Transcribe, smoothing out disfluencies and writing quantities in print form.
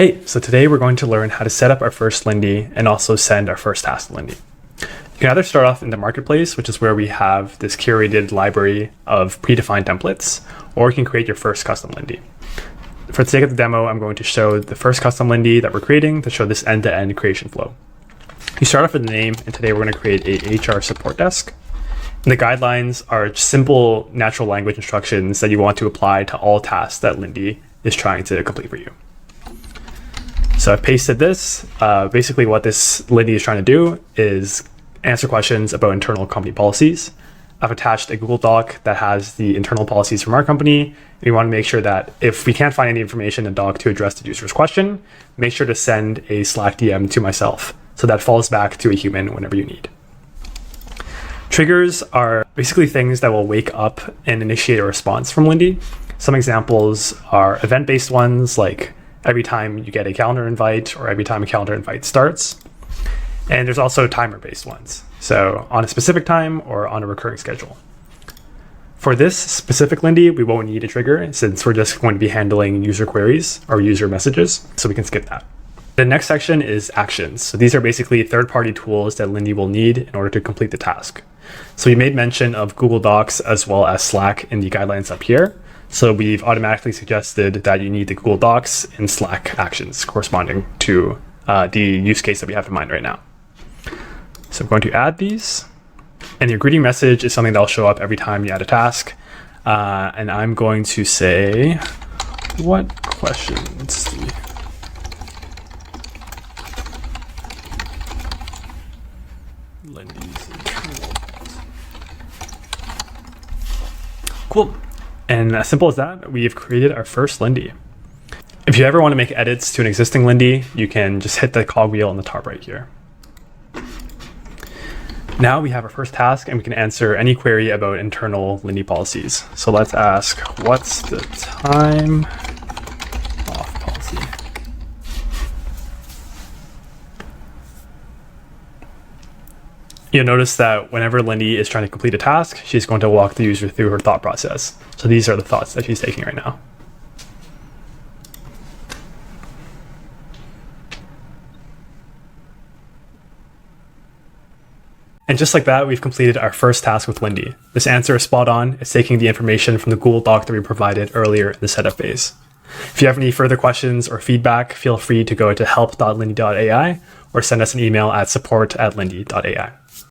Hey, so today we're going to learn how to set up our first Lindy and also send our first task to Lindy. You can either start off in the marketplace, which is where we have this curated library of predefined templates, or you can create your first custom Lindy. For the sake of the demo, I'm going to show the first custom Lindy that we're creating to show this end-to-end creation flow. You start off with a name, and today we're going to create a HR support desk. And the guidelines are simple natural language instructions that you want to apply to all tasks that Lindy is trying to complete for you. So I've pasted this. Basically what this Lindy is trying to do is answer questions about internal company policies. I've attached a Google Doc that has the internal policies from our company. We want to make sure that if we can't find any information in the doc to address the user's question, make sure to send a Slack DM to myself so that falls back to a human whenever you need. Triggers are basically things that will wake up and initiate a response from Lindy. Some examples are event-based ones, like every time you get a calendar invite or every time a calendar invite starts. And there's also timer-based ones, so on a specific time or on a recurring schedule. For this specific Lindy, we won't need a trigger since we're just going to be handling user queries or user messages, so we can skip that. The next section is actions. So these are basically third-party tools that Lindy will need in order to complete the task. So we made mention of Google Docs as well as Slack in the guidelines up here. So we've automatically suggested that you need the Google Docs and Slack actions corresponding to the use case that we have in mind right now. So I'm going to add these. And your greeting message is something that will show up every time you add a task. And I'm going to say, what questions do you Lindy's internal. Cool. And as simple as that, we have created our first Lindy. If you ever want to make edits to an existing Lindy, you can just hit the cogwheel on the top right here. Now we have our first task and we can answer any query about internal Lindy policies. So let's ask, what's the time off policy? You'll notice that whenever Lindy is trying to complete a task, she's going to walk the user through her thought process. So these are the thoughts that she's taking right now. And just like that, we've completed our first task with Lindy. This answer is spot on. It's taking the information from the Google Doc that we provided earlier in the setup phase. If you have any further questions or feedback, feel free to go to help.lindy.ai or send us an email at support@lindy.ai.